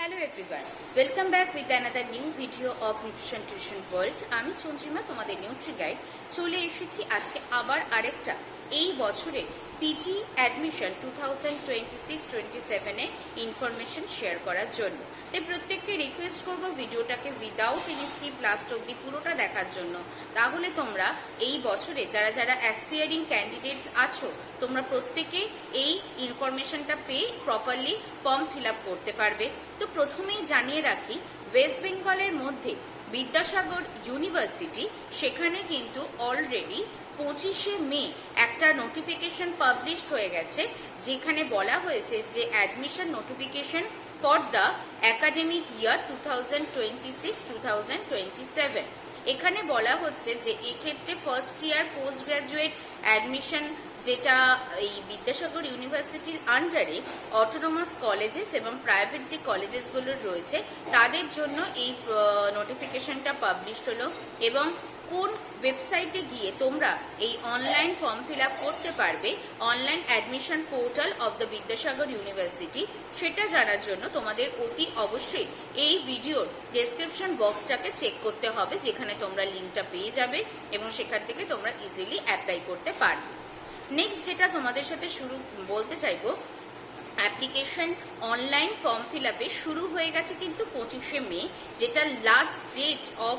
Hello everyone, welcome back with another new video of Nutrition Tuition World. আমি চন্দ্রিমা তোমাদের Nutri guide চলে এসেছি আজকে আবার আরেকটা এই বছরের পিজি অ্যাডমিশন 2026-27 এর ইনফরমেশন শেয়ার করার জন্য। তাই প্রত্যেককে রিকোয়েস্ট করব ভিডিওটাকে উইদাউট এনি স্কিপ লাস্ট অবধি পুরোটা দেখার জন্য। তাহলে তোমরা এই বছরে যারা যারা অ্যাসপিয়ারিং ক্যান্ডিডেটস আছো তোমরা প্রত্যেকে এই ইনফরমেশনটা পেয়ে প্রপারলি ফর্ম ফিল আপ করতে পারবে। তো প্রথমেই জানিয়ে রাখি, ওয়েস্ট বেঙ্গলের মধ্যে বিদ্যাসাগর ইউনিভার্সিটি সেখানে কিন্তু অলরেডি 25শে মে একটা নোটিফিকেশন পাবলিশড হয়ে গেছে, যেখানে বলা হয়েছে যে admission notification for the academic ইয়ার 2026-2027। এখানে বলা হচ্ছে যে এক্ষেত্রে first year post graduate admission যেটা এই বিদ্যাসাগর ইউনিভার্সিটির আন্ডারে অটোনোমাস কলেজেস এবং প্রাইভেট যে কলেজেসগুলো রয়েছে তাদের জন্য এই নোটিফিকেশনটা পাবলিশড হলো। এবং কোন ওয়েবসাইটে গিয়ে তোমরা এই অনলাইন ফর্ম ফিল আপ করতে পারবে, online admission portal of the Vidyasagar university, সেটা জানার জন্য তোমাদের অতি অবশ্যই এই ভিডিওর ডেসক্রিপশন বক্সটাকে চেক করতে হবে, যেখানে তোমরা লিঙ্কটা পেয়ে যাবে এবং সেখান থেকে তোমরা ইজিলি অ্যাপ্লাই করতে পারবে। নেক্সট যেটা তোমাদের সাথে বলতে চাইবো, অ্যাপ্লিকেশন অনলাইন ফর্ম ফিল আপে শুরু হয়ে গেছে কিন্তু 25শে মে, যেটা লাস্ট ডেট অফ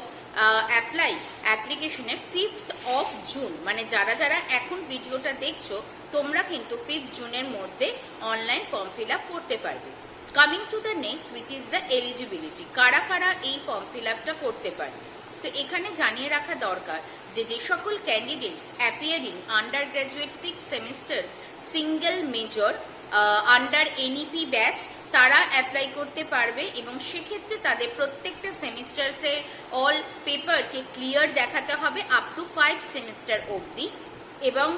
অ্যাপ্লিকেশনের 5th of জুন। মানে যারা যারা এখন ভিডিওটা দেখছো তোমরা কিন্তু 5th জুনের মধ্যে অনলাইন ফর্ম ফিল আপ করতে পারবে। Coming to the next which is the eligibility, কারা কারা এই ফর্ম ফিল আপটা করতে পারবে। তো এখানে জানিয়ে রাখা দরকার যে সকল candidates appearing under graduate 6 semesters single major under NEP batch তারা অ্যাপ্লাই করতে পারবে, এবং সেক্ষেত্রে তাদের প্রত্যেকটা সেমিস্টার্সের অল পেপারকে ক্লিয়ার দেখাতে হবে আপ টু 5 সেমিস্টার অবধি, এবং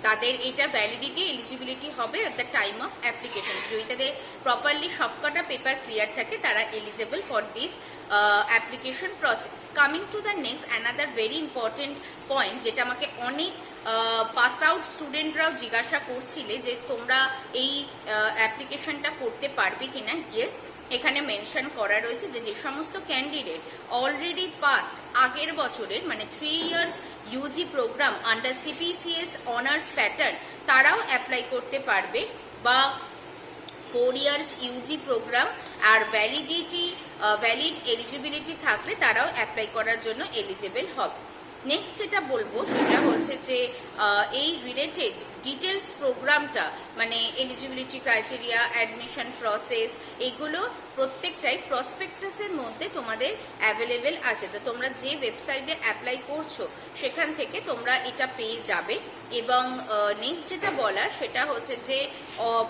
তাদের এটা ভ্যালিডিটি এলিজিবিলিটি হবে at the time of application. যদি তাদের প্রপারলি সবকটা পেপার ক্লিয়ার থাকে তারা eligible for this application process. Coming to the next another very important point, যেটা আমাকে অনেক পাস আউট স্টুডেন্টরাও জিজ্ঞাসা করছিলে যে তোমরা এই অ্যাপ্লিকেশনটা করতে পারবে কিনা। ইয়েস, এখানে মেনশন করা রয়েছে যে সমস্ত ক্যান্ডিডেট অলরেডি পাস্ট আগের বছরের মানে 3 years UG program under CPCS honours pattern তারাও অ্যাপ্লাই করতে পারবে, বা 4 ইয়ার্স ইউজি প্রোগ্রাম আর ভ্যালিড এলিজিবিলিটি থাকলে তারাও অ্যাপ্লাই করার জন্য এলিজিবল হবে। নেক্সট যেটা বলবো সেটা হচ্ছে যে এই রিলেটেড ডিটেলস প্রোগ্রামটা মানে এলিজিবিলিটি ক্রাইটেরিয়া, অ্যাডমিশন প্রসেস, এগুলো প্রত্যেকটাই প্রসপেক্টাসের মধ্যে তোমাদের অ্যাভেলেবেল আছে। তো তোমরা যে ওয়েবসাইটে অ্যাপ্লাই করছো সেখান থেকে তোমরা এটা পেয়ে যাবে। এবং নেক্সট যেটা বলার সেটা হচ্ছে যে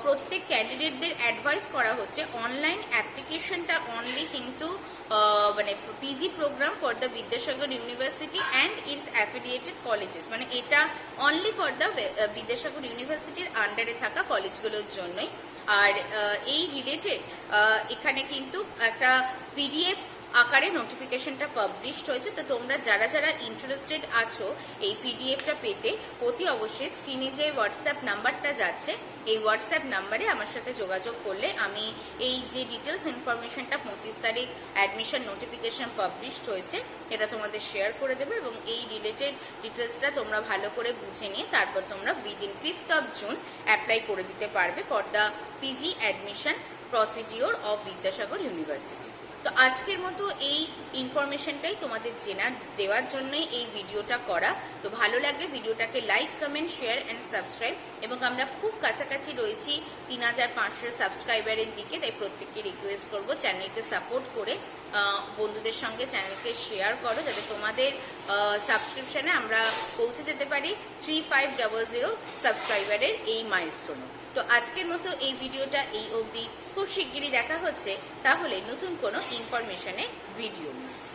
প্রত্যেক ক্যান্ডিডেটদের অ্যাডভাইস করা হচ্ছে অনলাইন অ্যাপ্লিকেশনটা অনলি কিন্তু মানে PG program for the Vidyasagar university and it's affiliated colleges, মানে এটা অনলি ফর দ্য বিদ্যাসাগর ইউনিভার্সিটির আন্ডারে থাকা কলেজগুলোর জন্যই। আর এই রিলেটেড এখানে কিন্তু একটা পিডিএফ আকারে নোটিফিকেশনটা পাবলিশড হয়েছে। তো তোমরা যারা যারা ইন্টারেস্টেড আছো এই পিডিএফটা পেতে অতি অবশ্যই স্ক্রিনে যে হোয়াটসঅ্যাপ নাম্বারটা যাচ্ছে এই হোয়াটসঅ্যাপ নাম্বারে আমার সাথে যোগাযোগ করলে আমি এই যে ডিটেলস ইনফরমেশনটা 25 তারিখ অ্যাডমিশন নোটিফিকেশন পাবলিশড হয়েছে এটা তোমাদের শেয়ার করে দেবো, এবং এই রিলেটেড ডিটেলসটা তোমরা ভালো করে বুঝে নিয়ে তারপর তোমরা within 5th of June apply করে দিতে পারবে for the PG admission procedure of Vidyasagar university. তো আজকের মতো এই ইনফরমেশনটাই তোমাদের দেওয়ার জন্যই এই ভিডিওটা করা। তো ভালো লাগলে ভিডিওটাকে like, comment, share and subscribe, এবং আমরা খুব কাছাকাছি রয়েছি 3500 সাবস্ক্রাইবারের দিকে। তাই প্রত্যেককে রিকোয়েস্ট করবো চ্যানেলকে সাপোর্ট করে বন্ধুদের সঙ্গে চ্যানেলকে শেয়ার করো, যাতে তোমাদের সাবস্ক্রিপশানে আমরা পৌঁছে যেতে পারি 3500 সাবস্ক্রাইবারের এই মাইলস্টোনে। তো আজকের মতো এই ভিডিওটা এই অবধি, খুব শিগগিরই দেখা হচ্ছে তাহলে নতুন কোনো ইনফরমেশনের ভিডিও নিয়ে।